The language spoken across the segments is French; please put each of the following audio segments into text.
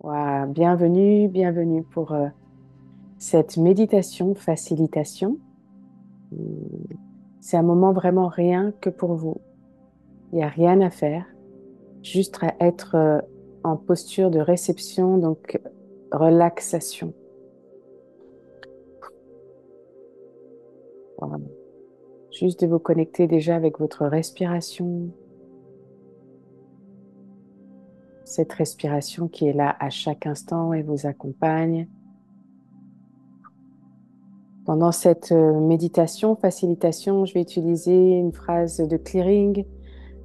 Voilà, bienvenue, bienvenue pour cette méditation facilitation. Hum, C'est un moment vraiment rien que pour vous. Il n'y a rien à faire, juste à être en posture de réception, donc relaxation. Voilà. Juste de vous connecter déjà avec votre respiration, cette respiration qui est là à chaque instant et vous accompagne. Pendant cette méditation, facilitation, je vais utiliser une phrase de clearing,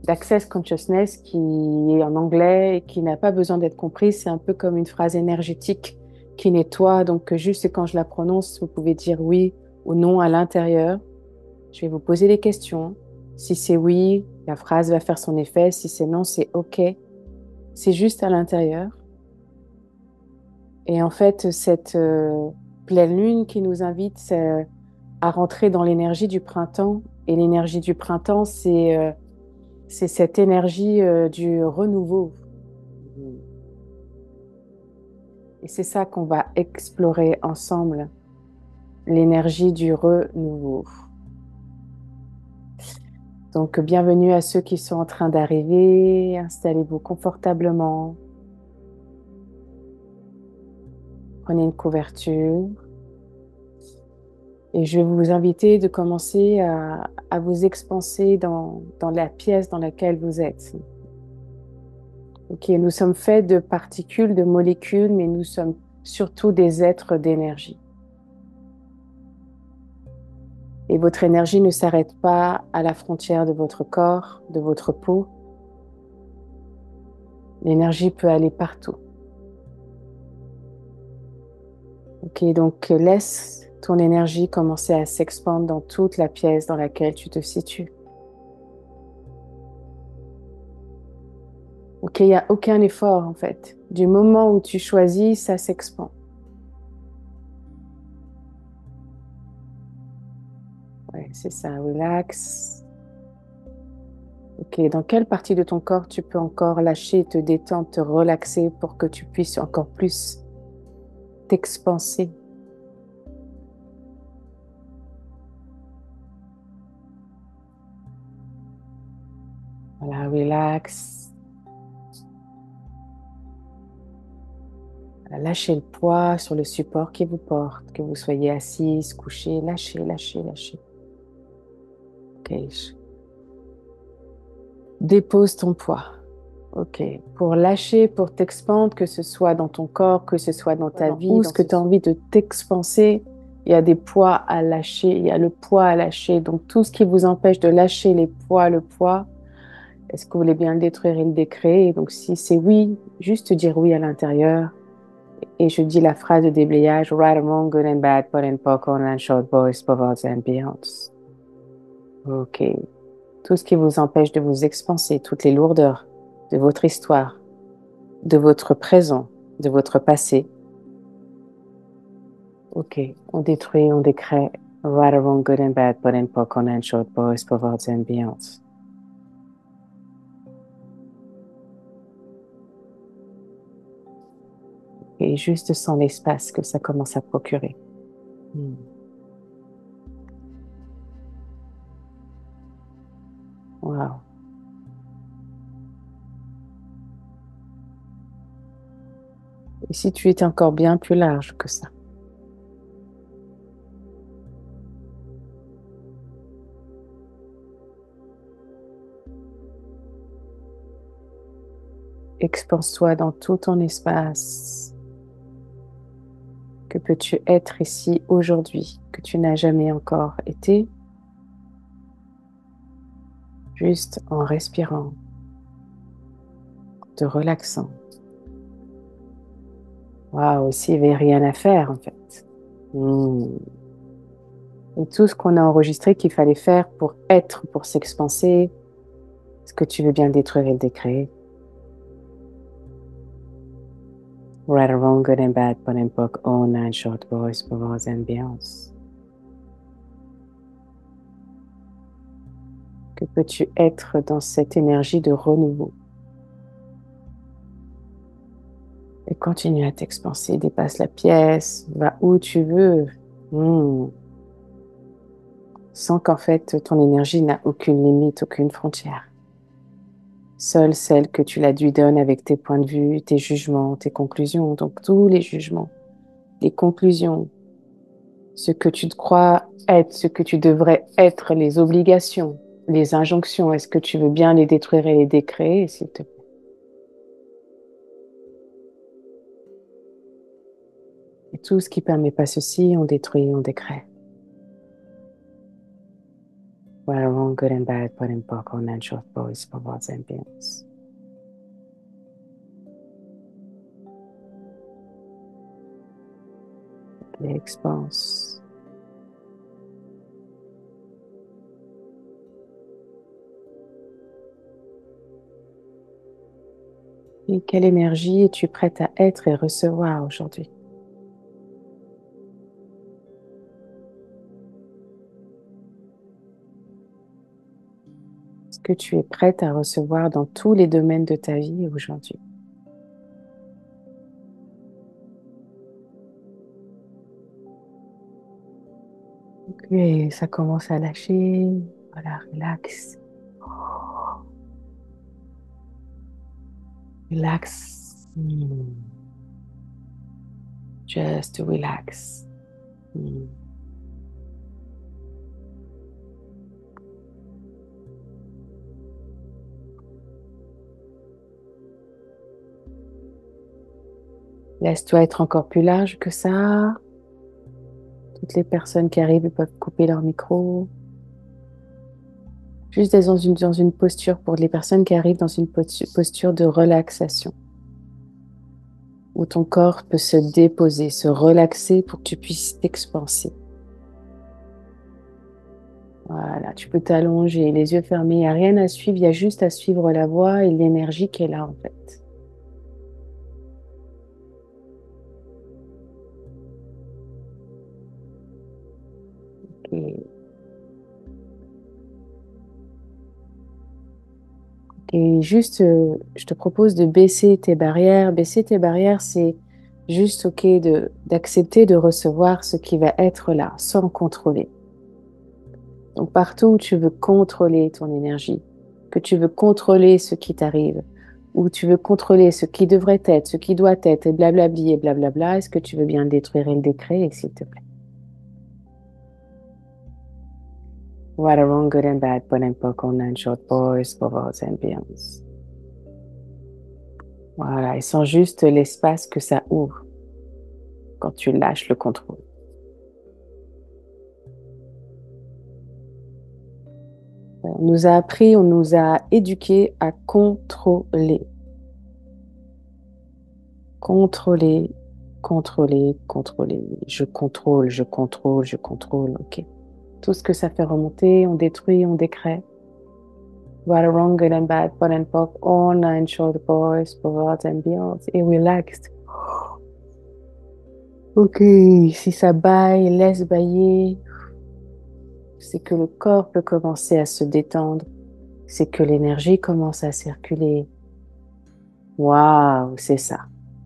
d'Access Consciousness qui est en anglais et qui n'a pas besoin d'être comprise. C'est un peu comme une phrase énergétique qui nettoie. Donc, juste quand je la prononce, vous pouvez dire oui ou non à l'intérieur. Je vais vous poser des questions. Si c'est oui, la phrase va faire son effet. Si c'est non, c'est OK. C'est juste à l'intérieur. Et en fait, cette pleine lune qui nous invite à rentrer dans l'énergie du printemps. Et l'énergie du printemps, c'est cette énergie du renouveau. Et c'est ça qu'on va explorer ensemble, l'énergie du renouveau. Donc, bienvenue à ceux qui sont en train d'arriver. Installez-vous confortablement. Prenez une couverture. Et je vais vous inviter de commencer à vous expanser dans la pièce dans laquelle vous êtes. Ok, nous sommes faits de particules, de molécules, mais nous sommes surtout des êtres d'énergie. Et votre énergie ne s'arrête pas à la frontière de votre corps, de votre peau. L'énergie peut aller partout. Ok, donc laisse ton énergie commencer à s'expandre dans toute la pièce dans laquelle tu te situes. Ok, il n'y a aucun effort en fait. Du moment où tu choisis, ça s'expand. Ouais, c'est ça, relax. Ok, dans quelle partie de ton corps tu peux encore lâcher, te détendre, te relaxer pour que tu puisses encore plus t'expanser? Voilà, relax. Lâchez le poids sur le support qui vous porte, que vous soyez assise, couché, lâchez, lâchez, lâchez. Ok, dépose ton poids. Ok, pour lâcher, pour t'expandre, que ce soit dans ton corps, que ce soit dans ta vie, où ce que tu as envie de t'expanser, il y a des poids à lâcher, il y a le poids à lâcher. Donc tout ce qui vous empêche de lâcher les poids, le poids, est-ce que vous voulez bien le détruire et le décréer? Donc si c'est oui, juste dire oui à l'intérieur. Et je dis la phrase de déblayage, right and wrong, good and bad, pot and pock, online, short boys, perverts and beyonds. Ok. Tout ce qui vous empêche de vous expanser, toutes les lourdeurs de votre histoire, de votre présent, de votre passé. Ok. On détruit, on décrée, right and wrong, good and bad, pot and pock, online, short boys, perverts and beyonds. Et juste sans l'espace que ça commence à procurer. Hmm. Wow. Et si tu étais encore bien plus large que ça? Expanse-toi dans tout ton espace. Que peux-tu être ici aujourd'hui que tu n'as jamais encore été, juste en respirant, te relaxant. Waouh, ici, il n'y avait rien à faire en fait. Hmm. Et tout ce qu'on a enregistré qu'il fallait faire pour être, pour s'expanser, est-ce que tu veux bien le détruire et le décréer? Right or wrong, good and bad, bon and poc, all nine short boys, perverse and beyonds. Que peux-tu être dans cette énergie de renouveau? Et continue à t'expanser, dépasse la pièce, va où tu veux. Sans qu'en fait, ton énergie n'a aucune limite, aucune frontière. Seule celle que tu la lui donnes avec tes points de vue, tes jugements, tes conclusions. Donc tous les jugements, les conclusions, ce que tu te crois être, ce que tu devrais être, les obligations, les injonctions, est-ce que tu veux bien les détruire et les décréer, s'il te plaît? Et tout ce qui ne permet pas ceci, on détruit, on décrée. Well, wrong, good and bad, put in poke, on and short boys, for words and beings. Et expanse. Et quelle énergie es-tu prête à être et recevoir aujourd'hui? Est-ce que tu es prête à recevoir dans tous les domaines de ta vie aujourd'hui? Et ça commence à lâcher. Voilà, relax. Relax. Just relax. Laisse-toi être encore plus large que ça. Toutes les personnes qui arrivent peuvent couper leur micro. Juste être dans une posture pour les personnes qui arrivent dans une posture de relaxation, où ton corps peut se déposer, se relaxer pour que tu puisses t'expanser. Voilà, tu peux t'allonger, les yeux fermés, il n'y a rien à suivre, il y a juste à suivre la voix et l'énergie qui est là en fait. Et, et juste, je te propose de baisser tes barrières. Baisser tes barrières, c'est juste OK d'accepter de recevoir ce qui va être là, sans contrôler. Donc partout où tu veux contrôler ton énergie, que tu veux contrôler ce qui t'arrive, ou tu veux contrôler ce qui devrait être, ce qui doit être, et blablabli, et blablabla, est-ce que tu veux bien le détruire et le décréer, s'il te plaît? What a wrong, good and bad, bon and poc, online, short boys, bobos and beyonds. Voilà, et sens juste l'espace que ça ouvre quand tu lâches le contrôle. On nous a appris, on nous a éduqués à contrôler. Contrôler, contrôler, contrôler. Je contrôle, je contrôle, je contrôle. OK. Tout ce que ça fait remonter, on détruit, on décrée. What a wrong, good and bad, fun and pop, all nine short boys, forward and beyond. Et relaxed. OK. Si ça baille, laisse bailler. C'est que le corps peut commencer à se détendre. C'est que l'énergie commence à circuler. Waouh, c'est ça.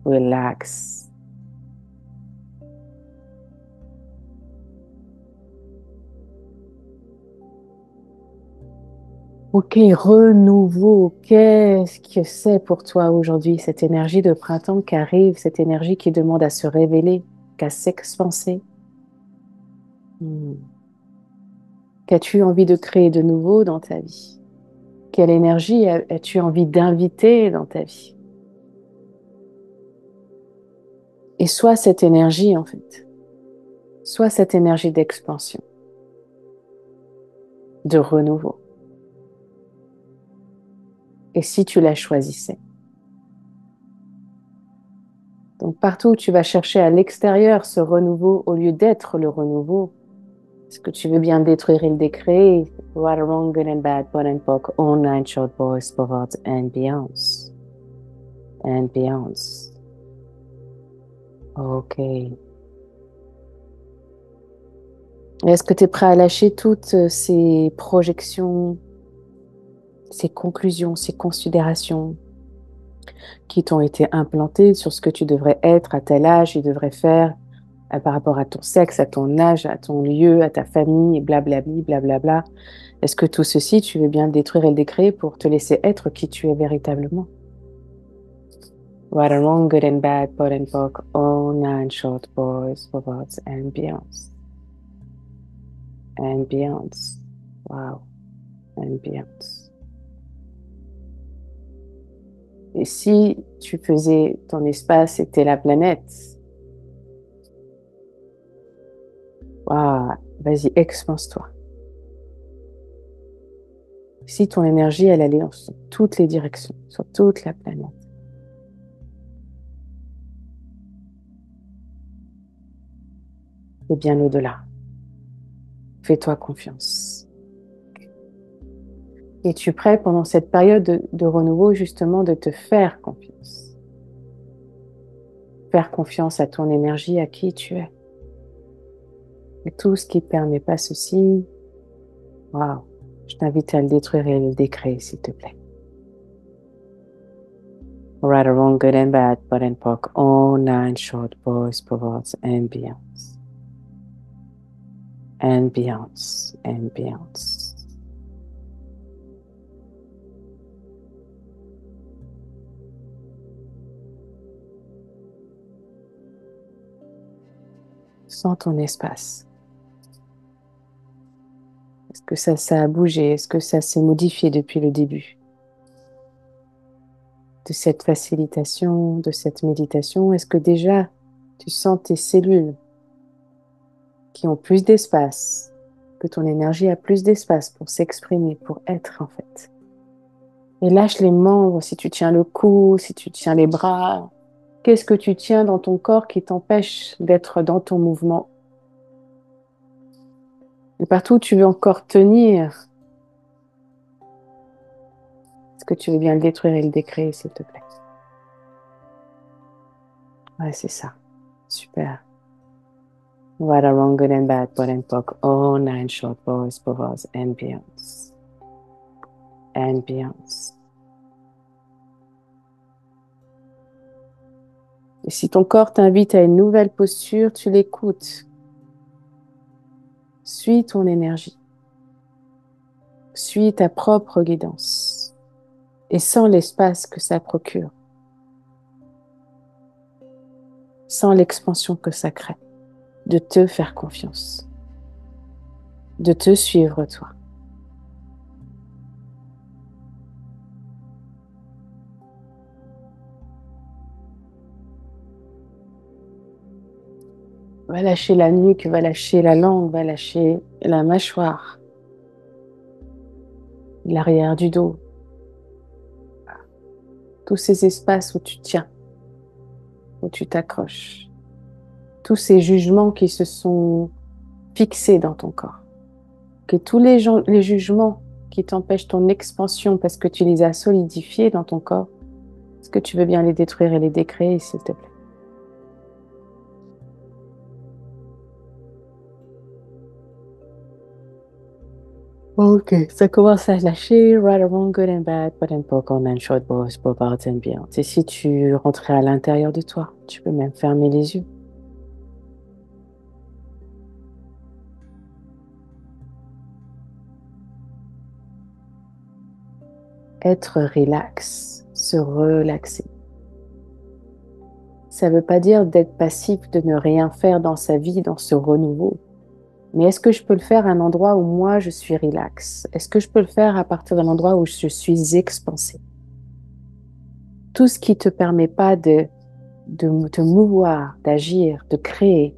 Relax. OK, renouveau. Qu'est-ce que c'est pour toi aujourd'hui, cette énergie de printemps qui arrive, cette énergie qui demande à se révéler, qu'à s'expanser? Qu'as-tu envie de créer de nouveau dans ta vie? Quelle énergie as-tu envie d'inviter dans ta vie? Et sois cette énergie, en fait. Sois cette énergie d'expansion, de renouveau. Et si tu la choisissais? Donc, partout où tu vas chercher à l'extérieur ce renouveau, au lieu d'être le renouveau, est-ce que tu veux bien détruire et le décréer? Right, wrong, good and bad, bon and poc, all nine short boys, forward and beyonds. And beyonds. OK. Est-ce que tu es prêt à lâcher toutes ces projections, ces conclusions, ces considérations, qui t'ont été implantées sur ce que tu devrais être à tel âge, tu devrais faire par rapport à ton sexe, à ton âge, à ton lieu, à ta famille, et blablabli, blablabla. Est-ce que tout ceci, tu veux bien le détruire et le décréer pour te laisser être qui tu es véritablement? Right and wrong, good and bad, pot and pock, all nine short boys, robots and beyonds. And beyonds. Wow. And beyonds. Et si tu faisais ton espace était la planète, wow, vas-y, expanse-toi. Si ton énergie, elle allait dans toutes les directions, sur toute la planète. Et bien au-delà. Fais-toi confiance. Es-tu prêt pendant cette période de renouveau justement de te faire confiance? Faire confiance à ton énergie, à qui tu es. Et tout ce qui ne permet pas ceci, waouh, je t'invite à le détruire et à le décréer, s'il te plaît. Right or wrong, good and bad, pot and pock, all nine short boys, perverts, and beyonds. And beyonds, and beyonds. Sens ton espace. Est-ce que ça a bougé? Est-ce que ça s'est modifié depuis le début de cette facilitation, de cette méditation? Est-ce que déjà tu sens tes cellules qui ont plus d'espace, que ton énergie a plus d'espace pour s'exprimer, pour être en fait? Et lâche les membres, si tu tiens le cou, si tu tiens les bras. Qu'est-ce que tu tiens dans ton corps qui t'empêche d'être dans ton mouvement? Et partout où tu veux encore tenir, est-ce que tu veux bien le détruire et le décréer, s'il te plaît? Ouais, c'est ça. Super. Right or wrong, good and bad, pot and pock, all nine short boys, perverts, and beyonds. And beyonds. Et si ton corps t'invite à une nouvelle posture, tu l'écoutes. Suis ton énergie. Suis ta propre guidance. Et sens l'espace que ça procure. Sens l'expansion que ça crée. De te faire confiance. De te suivre toi. Va lâcher la nuque, va lâcher la langue, va lâcher la mâchoire, l'arrière du dos. Tous ces espaces où tu tiens, où tu t'accroches. Tous ces jugements qui se sont fixés dans ton corps. Que tous les jugements qui t'empêchent ton expansion parce que tu les as solidifiés dans ton corps, est-ce que tu veux bien les détruire et les décréer, s'il te plaît? Ok, ça commence à lâcher, right or wrong, good and bad, pot and pock, all nine short boys, pop out and beyond. Et si tu rentrais à l'intérieur de toi, tu peux même fermer les yeux. Être relax, se relaxer. Ça ne veut pas dire d'être passif, de ne rien faire dans sa vie, dans ce renouveau. Mais est-ce que je peux le faire à un endroit où moi je suis relax? Est-ce que je peux le faire à partir d'un endroit où je suis expansée? Tout ce qui ne te permet pas de te mouvoir, d'agir, de créer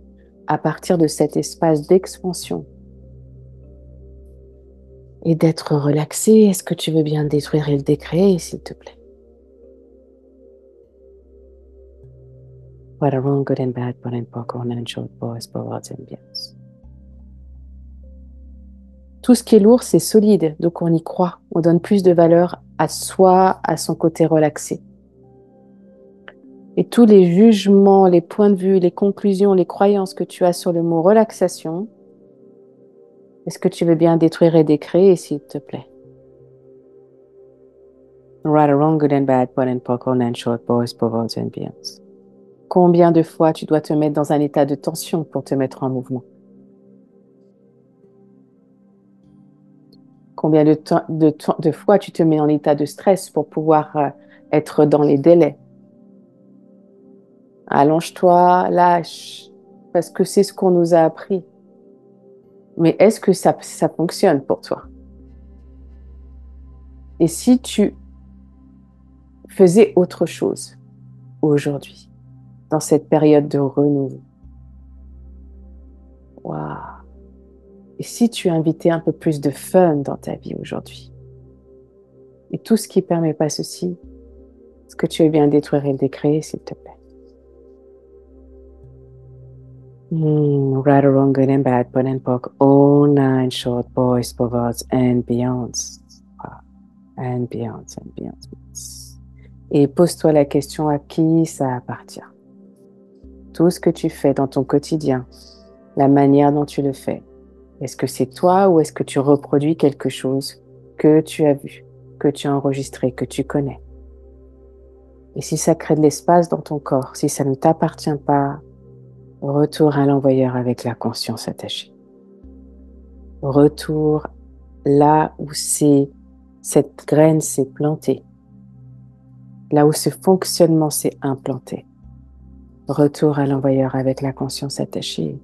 à partir de cet espace d'expansion et d'être relaxé, est-ce que tu veux bien le détruire et le décréer, s'il te plaît? What a wrong, good and bad, pot and pock, all nine short boys, perverts and beyonds. Tout ce qui est lourd, c'est solide, donc on y croit. On donne plus de valeur à soi, à son côté relaxé. Et tous les jugements, les points de vue, les conclusions, les croyances que tu as sur le mot relaxation, est-ce que tu veux bien détruire et décréer, s'il te plaît? Right or wrong, good and bad, bon and poc, all and short, boys, povers and beyonds. Combien de fois tu dois te mettre dans un état de tension pour te mettre en mouvement? Combien de fois tu te mets en état de stress pour pouvoir être dans les délais? Allonge-toi, lâche, parce que c'est ce qu'on nous a appris. Mais est-ce que ça fonctionne pour toi? Et si tu faisais autre chose aujourd'hui, dans cette période de renouveau? Waouh! Et si tu invitais un peu plus de fun dans ta vie aujourd'hui? Et tout ce qui ne permet pas ceci, est-ce que tu veux bien détruire et le décréer, s'il te plaît? Right or wrong, good and bad, bon and poc, all nine short, boys, perverts and beyonds. Wow. And beyonds, and beyonds. Et pose-toi la question, à qui ça appartient? Tout ce que tu fais dans ton quotidien, la manière dont tu le fais, est-ce que c'est toi ou est-ce que tu reproduis quelque chose que tu as vu, que tu as enregistré, que tu connais? Et si ça crée de l'espace dans ton corps, si ça ne t'appartient pas, retour à l'envoyeur avec la conscience attachée. Retour là où cette graine s'est plantée, là où ce fonctionnement s'est implanté. Retour à l'envoyeur avec la conscience attachée.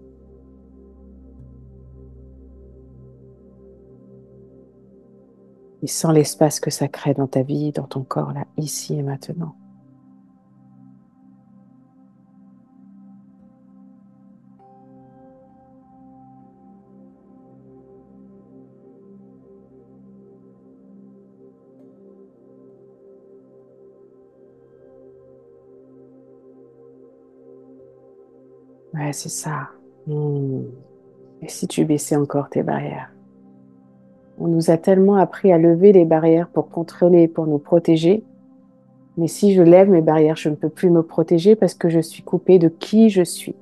Et sens l'espace que ça crée dans ta vie, dans ton corps, là, ici et maintenant. Ouais, c'est ça. Et si tu baissais encore tes barrières? On nous a tellement appris à lever les barrières pour contrôler, pour nous protéger. Mais si je lève mes barrières, je ne peux plus me protéger parce que je suis coupée de qui je suis,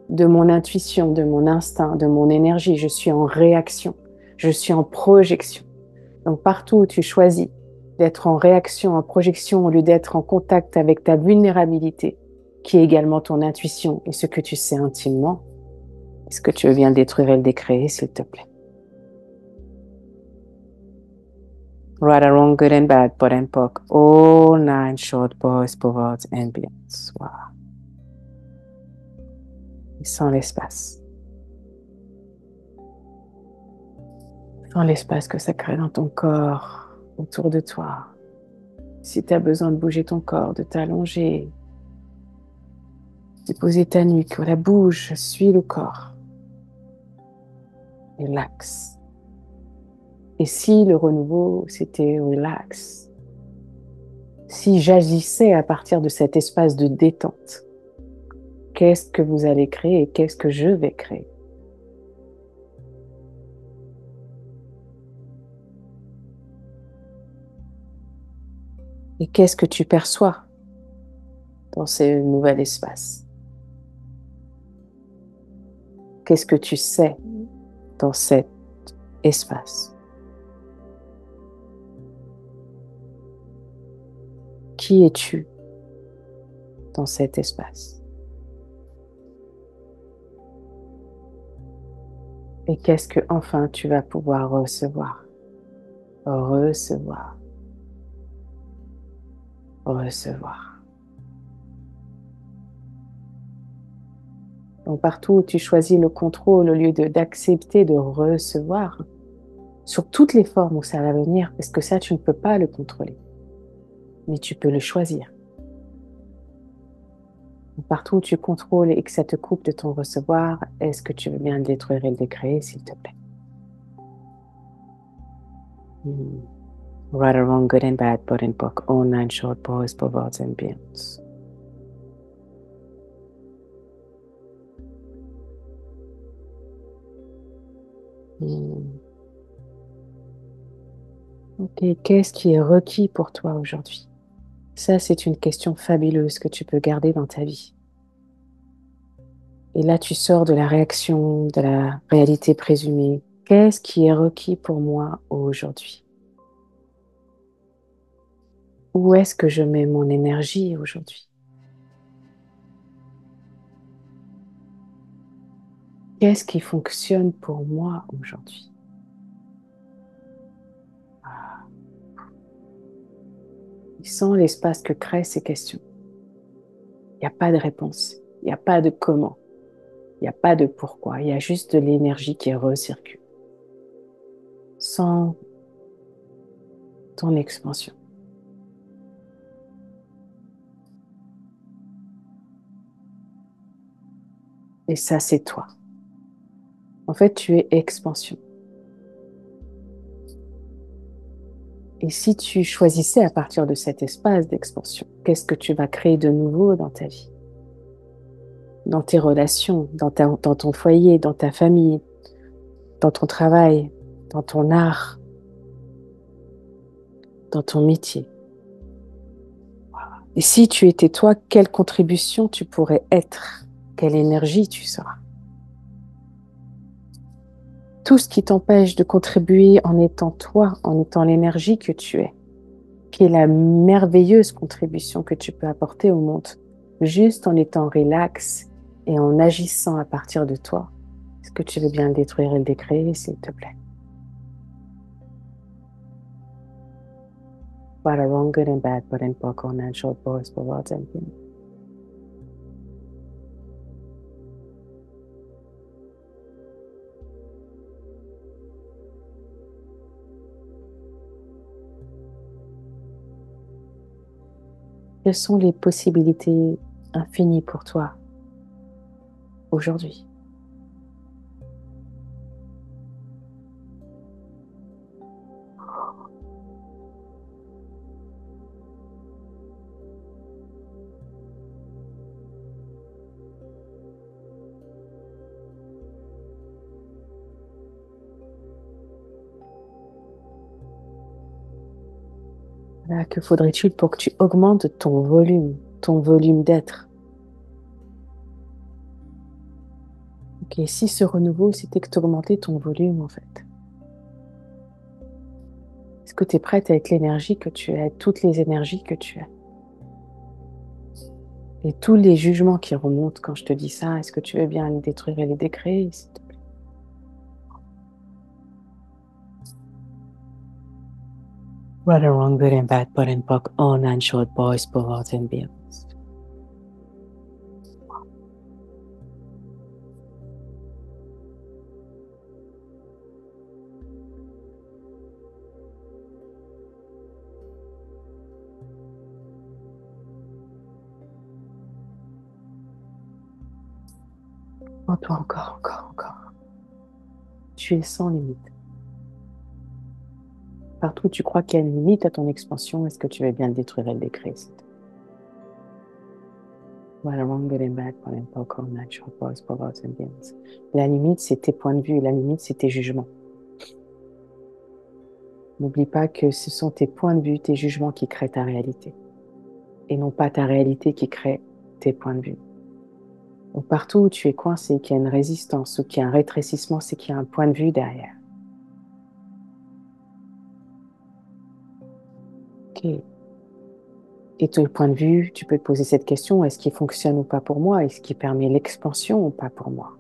de mon intuition, de mon instinct, de mon énergie. Je suis en réaction, je suis en projection. Donc partout où tu choisis d'être en réaction, en projection, au lieu d'être en contact avec ta vulnérabilité, qui est également ton intuition et ce que tu sais intimement, est-ce que tu veux bien le détruire et le décréer, s'il te plaît? Right or wrong, good and bad, bon and poc, all nine short, boys, perverts and beyonds. Wow. Et sans l'espace. Sans l'espace que ça crée dans ton corps, autour de toi. Si tu as besoin de bouger ton corps, de t'allonger, de poser ta nuque, voilà, bouge, suis le corps. Relax. Et si le renouveau, c'était relax? Si j'agissais à partir de cet espace de détente, qu'est-ce que vous allez créer et qu'est-ce que je vais créer? Et qu'est-ce que tu perçois dans ce nouvel espace? Qu'est-ce que tu sais dans cet espace? Qui es-tu dans cet espace? Et qu'est-ce que enfin tu vas pouvoir recevoir? Recevoir. Recevoir. Donc partout où tu choisis le contrôle au lieu d'accepter de recevoir, sur toutes les formes où ça va venir, parce que ça tu ne peux pas le contrôler, mais tu peux le choisir. Donc, partout où tu contrôles et que ça te coupe de ton recevoir, est-ce que tu veux bien le détruire et le décréer, s'il te plaît? Right or wrong, good and bad, bon and poc, all nine short, boys, perverts and beyonds. Ok, qu'est-ce qui est requis pour toi aujourd'hui? Ça, c'est une question fabuleuse que tu peux garder dans ta vie. Et là, tu sors de la réaction, de la réalité présumée. Qu'est-ce qui est requis pour moi aujourd'hui? Où est-ce que je mets mon énergie aujourd'hui? Qu'est-ce qui fonctionne pour moi aujourd'hui? Et sens l'espace que créent ces questions. Il n'y a pas de réponse, il n'y a pas de comment, il n'y a pas de pourquoi, il y a juste de l'énergie qui recircule. Sens ton expansion. Et ça, c'est toi. En fait, tu es expansion. Et si tu choisissais à partir de cet espace d'expansion, qu'est-ce que tu vas créer de nouveau dans ta vie? Dans tes relations, dans ton foyer, dans ta famille, dans ton travail, dans ton art, dans ton métier. Et si tu étais toi, quelle contribution tu pourrais être? Quelle énergie tu seras? Tout ce qui t'empêche de contribuer en étant toi, en étant l'énergie que tu es, qui est la merveilleuse contribution que tu peux apporter au monde, juste en étant relax et en agissant à partir de toi. Est-ce que tu veux bien le détruire et le décréer, s'il te plaît? What a wrong, good and bad, but in book on and short boys, for words and things. Quelles sont les possibilités infinies pour toi aujourd'hui? Voilà, que faudrait-il pour que tu augmentes ton volume d'être? Ok, si ce renouveau, c'était que tu augmentais ton volume, en fait. Est-ce que tu es prête avec l'énergie que tu as, toutes les énergies que tu as? Et tous les jugements qui remontent quand je te dis ça, est-ce que tu veux bien les détruire et les décréer, s'il te plaît? Right or wrong, good and bad, but in book, on and short, boys, boys and beyond. En toi encore, encore, encore. Tu es sans limite. Partout où tu crois qu'il y a une limite à ton expansion, est-ce que tu veux bien le détruire et le décréer, s'il te plaît? Right or wrong, good and bad, but in book, on and short, boys, boys and beyond. La limite, c'est tes points de vue. La limite, c'est tes jugements. N'oublie pas que ce sont tes points de vue, tes jugements qui créent ta réalité. Et non pas ta réalité qui crée tes points de vue. Donc partout où tu es coincé, qu'il y a une résistance ou qu'il y a un rétrécissement, c'est qu'il y a un point de vue derrière. Ok. Et ton point de vue, tu peux te poser cette question, est-ce qu'il fonctionne ou pas pour moi? Est-ce qu'il permet l'expansion ou pas pour moi?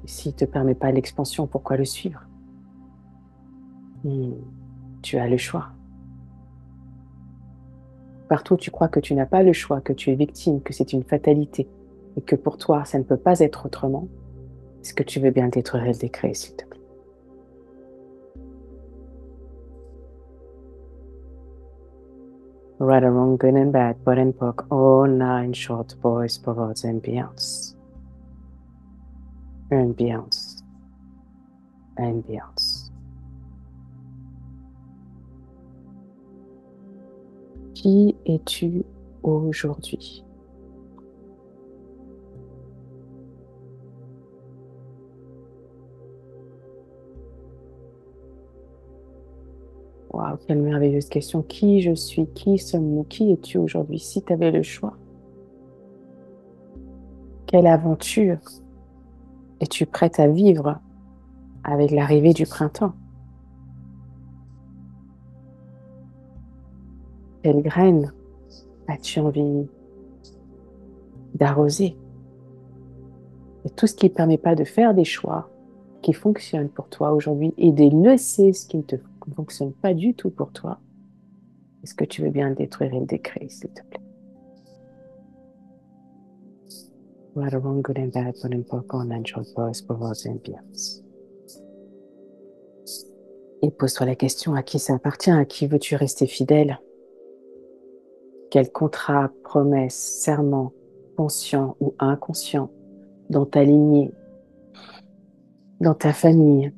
S'il ne te permet pas l'expansion, pourquoi le suivre? Tu as le choix. Partout où tu crois que tu n'as pas le choix, que tu es victime, que c'est une fatalité, et que pour toi, ça ne peut pas être autrement, est-ce que tu veux bien le détruire et le décréer, s'il te plaît? Right or wrong, good and bad, but and book, all nine short boys, perverts and beyonds. And beyonds. And beyonds. Qui es-tu aujourd'hui? Waouh, quelle merveilleuse question. Qui je suis? Qui sommes-nous? Qui es-tu aujourd'hui? Si tu avais le choix, quelle aventure es-tu prête à vivre avec l'arrivée du printemps? Quelle graine as-tu envie d'arroser? Et tout ce qui ne permet pas de faire des choix qui fonctionnent pour toi aujourd'hui et de laisser ce qui ne te fonctionne pas du tout pour toi, est-ce que tu veux bien le détruire et le décréer, s'il te plaît? Right or wrong, good and bad, bon and poor, non-natural, boys, pouvoirs and biens. Et pose-toi la question, à qui ça appartient? À qui veux-tu rester fidèle? Quel contrat, promesse, serment, conscient ou inconscient, dans ta lignée, dans ta famille,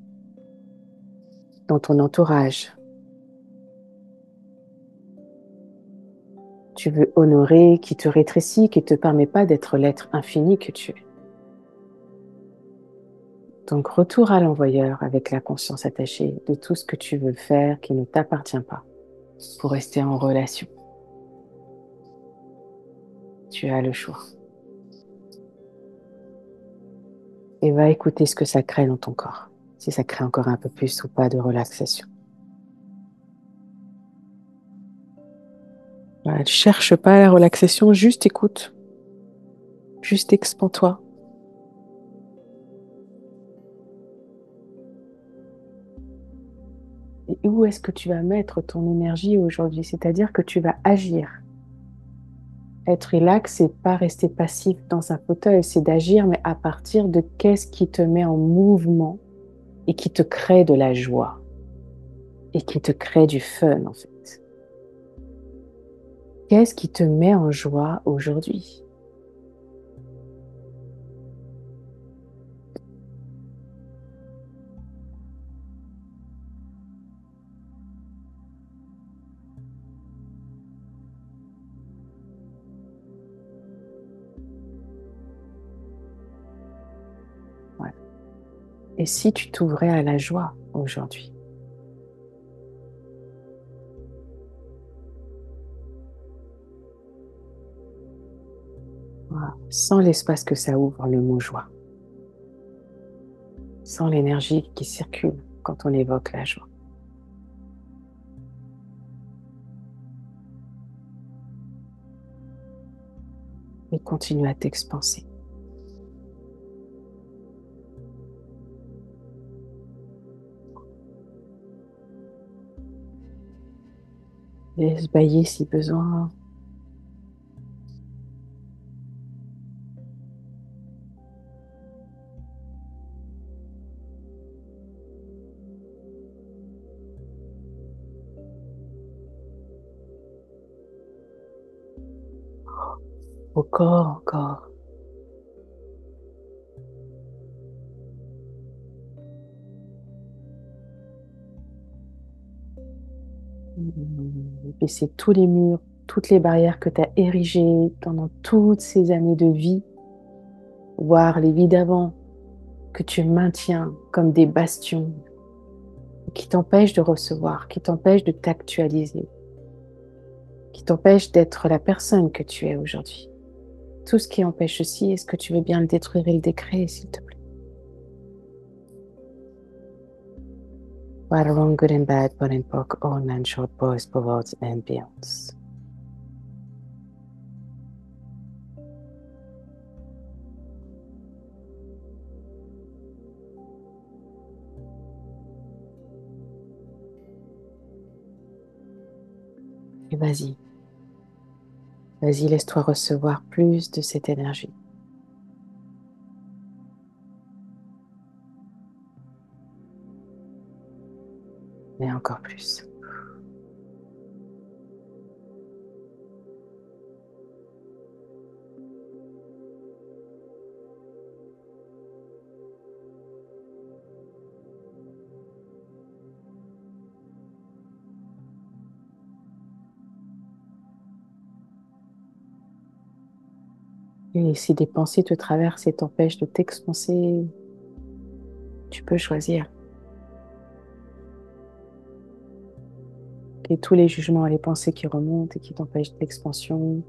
dans ton entourage, tu veux honorer, qui te rétrécit, qui ne te permet pas d'être l'être infini que tu es. Donc, retour à l'envoyeur avec la conscience attachée de tout ce que tu veux faire qui ne t'appartient pas pour rester en relation. Tu as le choix. Et va écouter ce que ça crée dans ton corps, si ça crée encore un peu plus ou pas de relaxation. Voilà, ne cherche pas la relaxation, juste écoute. Juste expand-toi. Et où est-ce que tu vas mettre ton énergie aujourd'hui? C'est-à-dire que tu vas agir. Être relax, c'est pas rester passif dans un fauteuil, c'est d'agir, mais à partir de qu'est-ce qui te met en mouvement et qui te crée de la joie et qui te crée du fun, en fait. Qu'est-ce qui te met en joie aujourd'hui? Voilà. Et si tu t'ouvrais à la joie aujourd'hui? Voilà. Sans l'espace que ça ouvre, le mot joie. Sans l'énergie qui circule quand on évoque la joie. Et continue à t'expanser. Laisse bailler si besoin. Encore. Baisser tous les murs, toutes les barrières que tu as érigées pendant toutes ces années de vie, voire les vies d'avant, que tu maintiens comme des bastions qui t'empêchent de recevoir, qui t'empêchent de t'actualiser, qui t'empêchent d'être la personne que tu es aujourd'hui. Tout ce qui empêche ceci, est-ce que tu veux bien le détruire et le décréer, s'il te plaît? Right or wrong, good and bad, bon and poor, all and short, boys, perverts and beyonds. Et vas-y, laisse-toi recevoir plus de cette énergie. Et encore plus. Et si des pensées te traversent et t'empêchent de t'expanser, tu peux choisir. Et tous les jugements et les pensées qui remontent et qui t'empêchent l'expansion,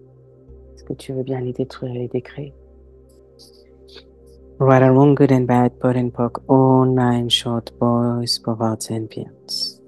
est-ce que tu veux bien les détruire et les décréer? Right or wrong, good and bad, pot and pock, all nine short boys, perverts and beyonds.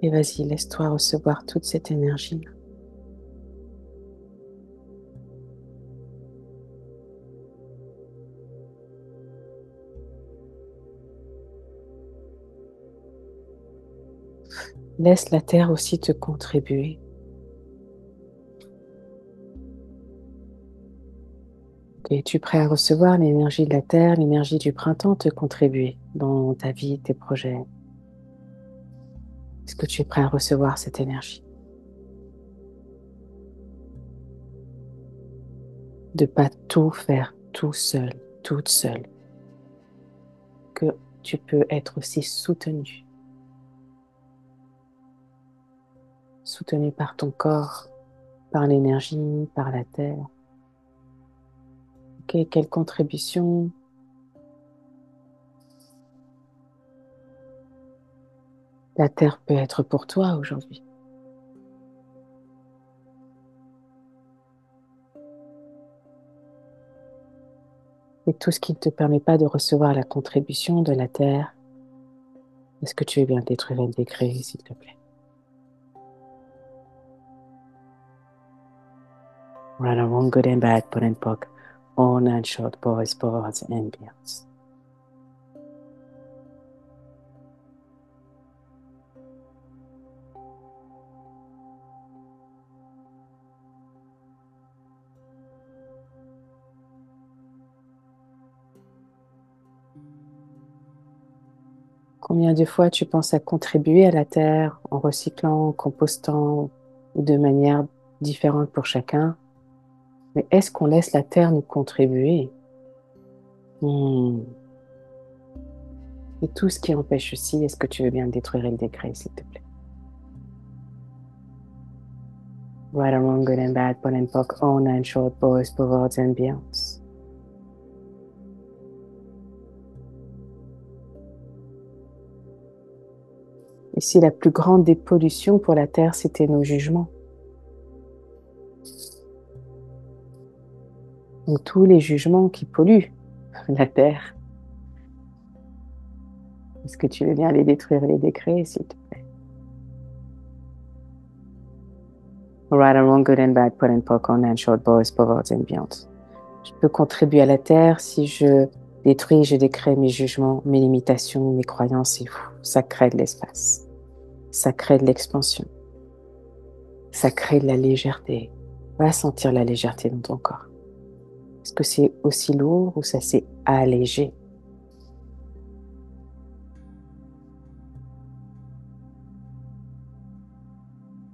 Et vas-y, laisse-toi recevoir toute cette énergie. Laisse la terre aussi te contribuer. Es-tu prêt à recevoir l'énergie de la terre, l'énergie du printemps te contribuer dans ta vie, tes projets? Est-ce que tu es prêt à recevoir cette énergie? De ne pas tout faire tout seul, toute seule. Que tu peux être aussi soutenu. Soutenu par ton corps, par l'énergie, par la terre. Quelle contribution la terre peut être pour toi aujourd'hui? Et tout ce qui ne te permet pas de recevoir la contribution de la terre, est-ce que tu veux bien détruire et le décréer, s'il te plaît? Right and wrong, good and bad, put and poke, on and short, boys, boards and beyonds. Combien de fois tu penses à contribuer à la terre en recyclant, en compostant ou de manière différente pour chacun? Mais est-ce qu'on laisse la terre nous contribuer? Et tout ce qui empêche aussi, est-ce que tu veux bien détruire et le décret, s'il te plaît? Right and wrong, good and bad, put and poke, on and short, boys, boards and beyonds. Et si la plus grande des pollutions pour la terre, c'était nos jugements? Donc tous les jugements qui polluent la terre, est-ce que tu veux bien les détruire et les décréer, s'il te plaît? Right and wrong, good and bad, put and poke, on and short, boys, boards and beyonds. Je peux contribuer à la terre si je détruis, je décrée mes jugements, mes limitations, mes croyances, et ça crée de l'espace. Ça crée de l'expansion. Ça crée de la légèreté. Va sentir la légèreté dans ton corps. Est-ce que c'est aussi lourd ou ça s'est allégé?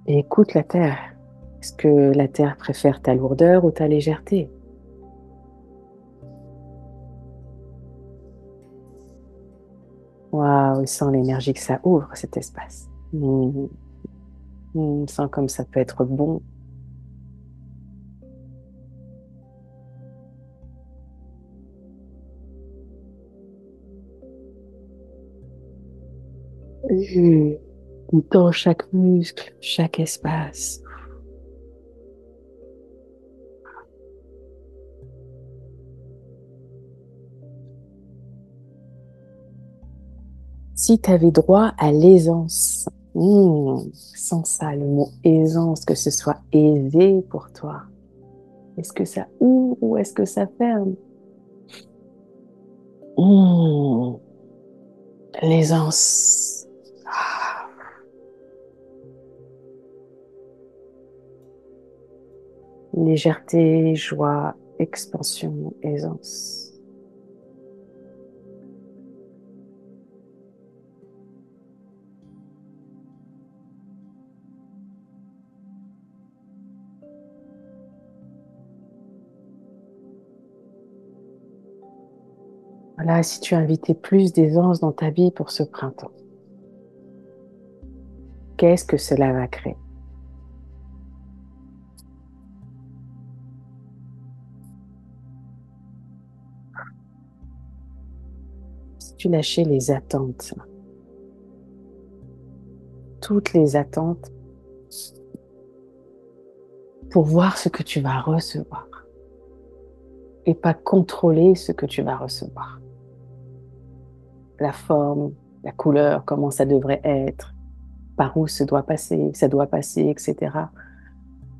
Et écoute la terre. Est-ce que la terre préfère ta lourdeur ou ta légèreté? Waouh, sens l'énergie que ça ouvre, cet espace. Sens comme ça peut être bon. Dans chaque muscle, chaque espace. Si tu avais droit à l'aisance, sans ça, le mot aisance, que ce soit aisé pour toi, est-ce que ça ouvre ou est-ce que ça ferme? Mmh, l'aisance. Ah, légèreté, joie, expansion, aisance. Voilà, si tu invitais plus d'aisance dans ta vie pour ce printemps, qu'est-ce que cela va créer? Si tu lâchais les attentes, toutes les attentes pour voir ce que tu vas recevoir et pas contrôler ce que tu vas recevoir. La forme, la couleur, comment ça devrait être, par où ça doit passer, etc.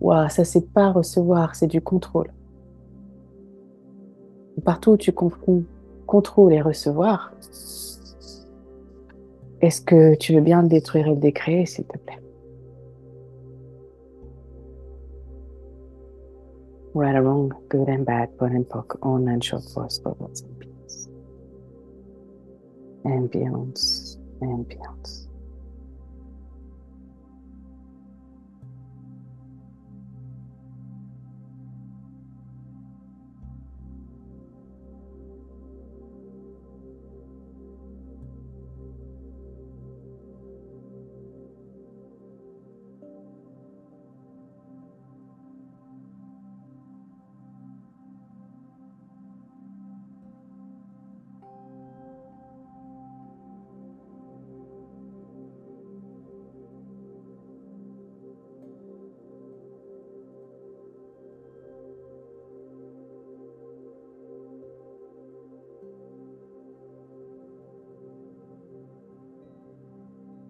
Waouh, ça c'est pas recevoir, c'est du contrôle. Partout où tu confonds contrôle et recevoir, est-ce que tu veux bien le détruire et le décréer, s'il te plaît? Right or wrong, good and bad, bon and poc, on and short force, forwards and peace. Ambience, ambience.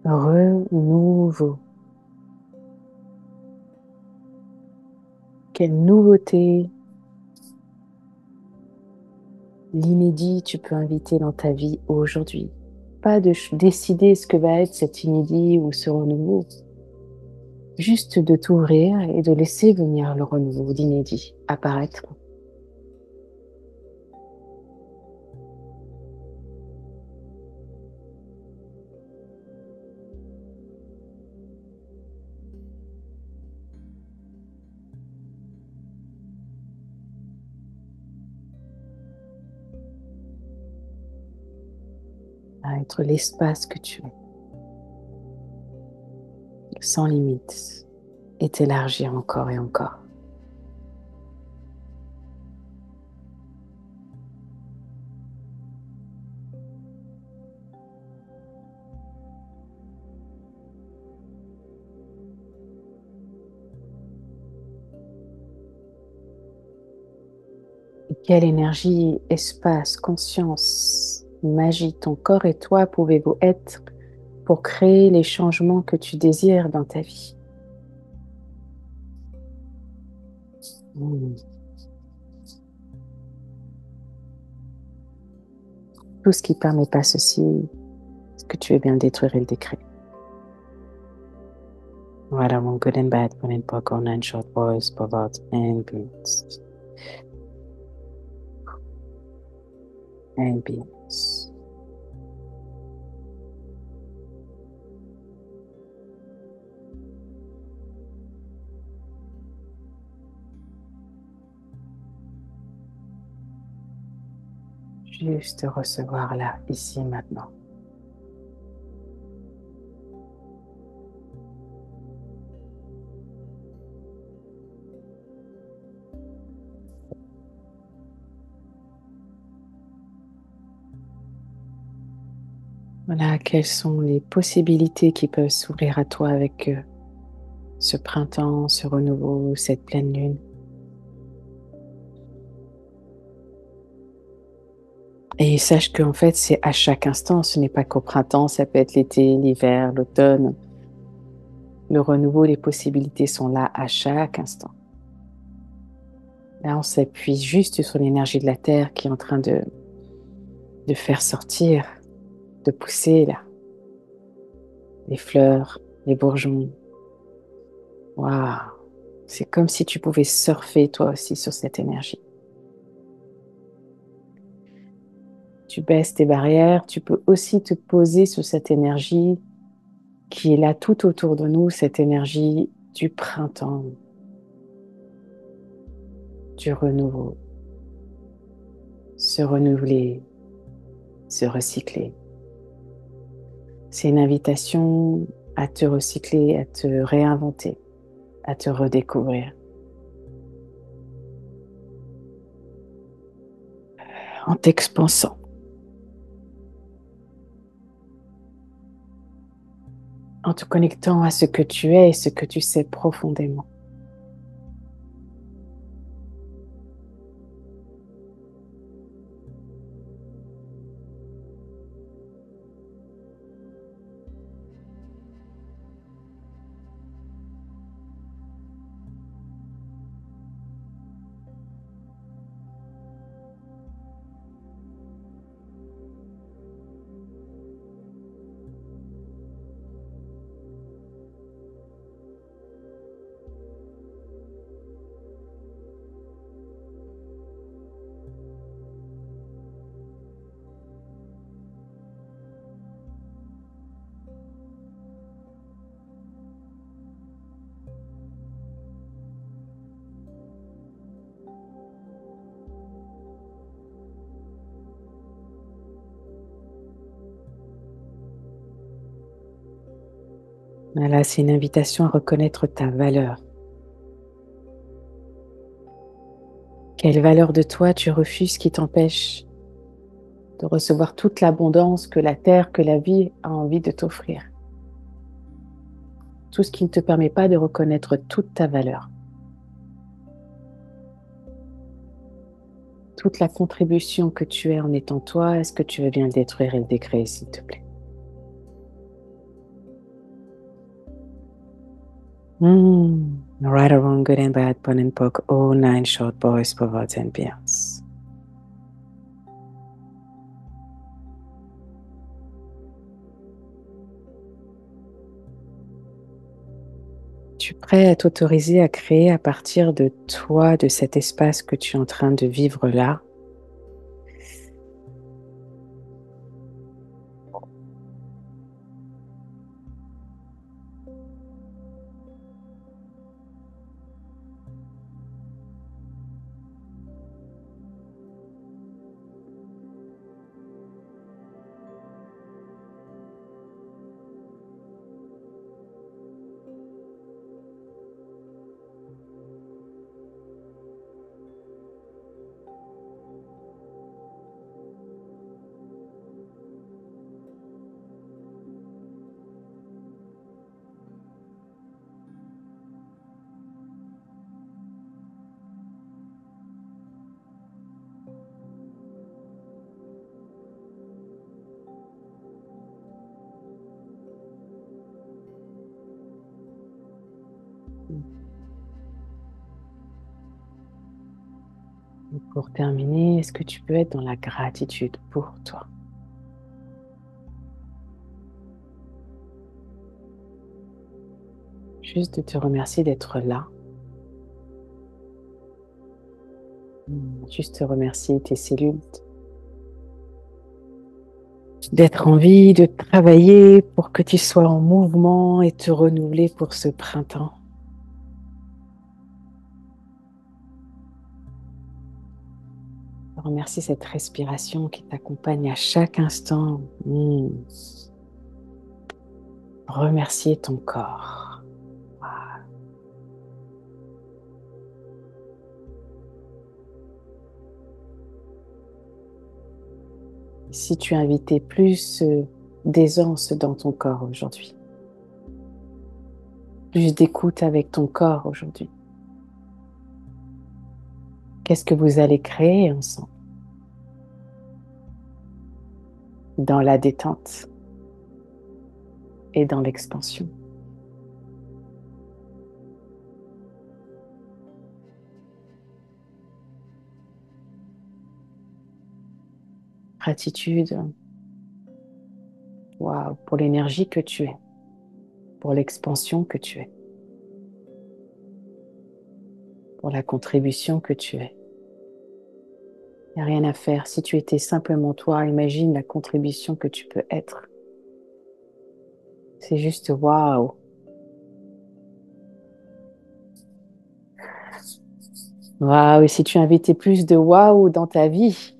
Renouveau. Quelle nouveauté, l'inédit tu peux inviter dans ta vie aujourd'hui. Pas de décider ce que va être cet inédit ou ce renouveau. Juste de t'ouvrir et de laisser venir le renouveau, l'inédit apparaître. À être l'espace que tu es, sans limite, et t'élargir encore et encore. Et quelle énergie, espace, conscience, magie, ton corps et toi pouvez-vous être pour créer les changements que tu désires dans ta vie? Mmh. Tout ce qui ne permet pas ceci, ce que tu veux bien le détruire et le décréter. Voilà, mon good and bad, good and poc, on and short voice, provide ambience. Ambience. Juste recevoir là, ici, maintenant. Voilà, quelles sont les possibilités qui peuvent s'ouvrir à toi avec ce printemps, ce renouveau, cette pleine lune. Et sache qu'en fait, c'est à chaque instant, ce n'est pas qu'au printemps, ça peut être l'été, l'hiver, l'automne. Le renouveau, les possibilités sont là à chaque instant. Là, on s'appuie juste sur l'énergie de la Terre qui est en train de faire sortir, de pousser là, les fleurs, les bourgeons. Waouh! C'est comme si tu pouvais surfer toi aussi sur cette énergie. Tu baisses tes barrières, tu peux aussi te poser sur cette énergie qui est là tout autour de nous, cette énergie du printemps, du renouveau, se renouveler, se recycler. C'est une invitation à te recycler, à te réinventer, à te redécouvrir. En t'expansant. en te connectant à ce que tu es et ce que tu sais profondément. Voilà, c'est une invitation à reconnaître ta valeur. Quelle valeur de toi tu refuses qui t'empêche de recevoir toute l'abondance que la terre, que la vie a envie de t'offrir? Tout ce qui ne te permet pas de reconnaître toute ta valeur. Toute la contribution que tu es en étant toi, est-ce que tu veux bien le détruire et le décréer, s'il te plaît? Right or wrong, good and bad, bon and poke, all nine short boys, perverts and beyonds. Tu es prêt à t'autoriser à créer à partir de toi, de cet espace que tu es en train de vivre là, et pour terminer, est-ce que tu peux être dans la gratitude pour toi? Juste de te remercier d'être là. Juste te remercier tes cellules, d'être en vie, de travailler pour que tu sois en mouvement et te renouveler pour ce printemps. Remercie cette respiration qui t'accompagne à chaque instant. Remercier ton corps. Si tu invitais plus d'aisance dans ton corps aujourd'hui, plus d'écoute avec ton corps aujourd'hui, qu'est-ce que vous allez créer ensemble? Dans la détente et dans l'expansion. Gratitude, waouh, pour l'énergie que tu es, pour l'expansion que tu es, pour la contribution que tu es. Il n'y a rien à faire. Si tu étais simplement toi, imagine la contribution que tu peux être. C'est juste waouh. Waouh, et si tu invitais plus de waouh dans ta vie,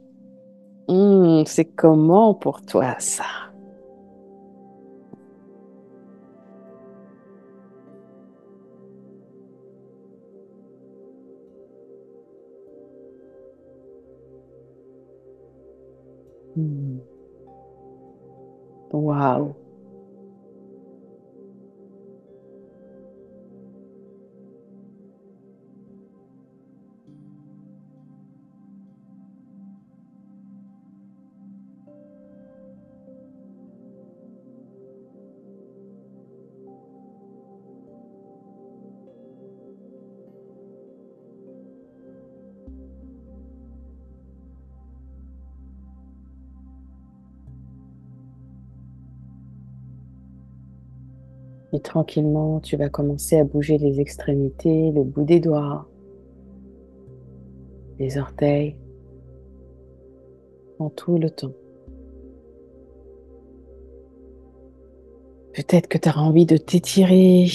c'est comment pour toi ça? Hmm. Waouh. Et tranquillement, tu vas commencer à bouger les extrémités, le bout des doigts, les orteils, en tout le temps. Peut-être que tu auras envie de t'étirer.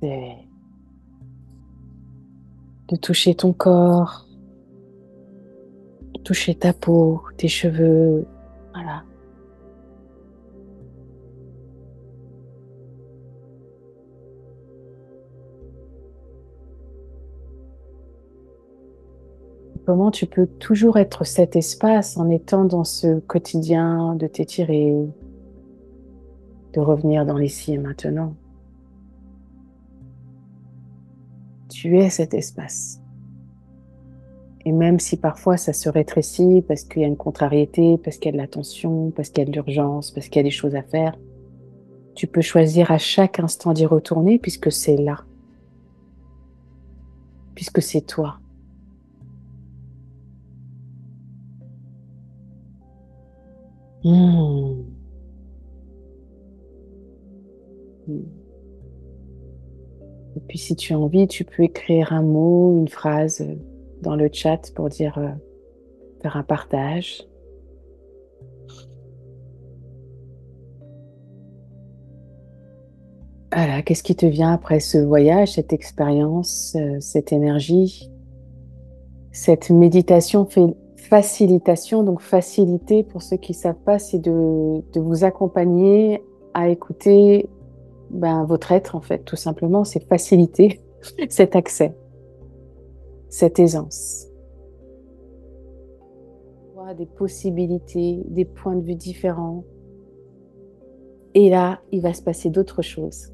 De, de toucher ton corps, toucher ta peau, tes cheveux. Voilà. Comment tu peux toujours être cet espace en étant dans ce quotidien de t'étirer, de revenir dans l'ici et maintenant. Tu es cet espace. Et même si parfois ça se rétrécit parce qu'il y a une contrariété, parce qu'il y a de la tension, parce qu'il y a de l'urgence, parce qu'il y a des choses à faire, tu peux choisir à chaque instant d'y retourner puisque c'est là, puisque c'est toi. Mmh. Et puis si tu as envie, tu peux écrire un mot, une phrase dans le chat pour dire, faire un partage. Voilà, qu'est-ce qui te vient après ce voyage, cette expérience, cette énergie, cette méditation fait facilitation, donc faciliter pour ceux qui ne savent pas, c'est de vous accompagner à écouter votre être en fait, tout simplement, c'est faciliter cet accès, cette aisance. Des possibilités, des points de vue différents. Et là, il va se passer d'autres choses.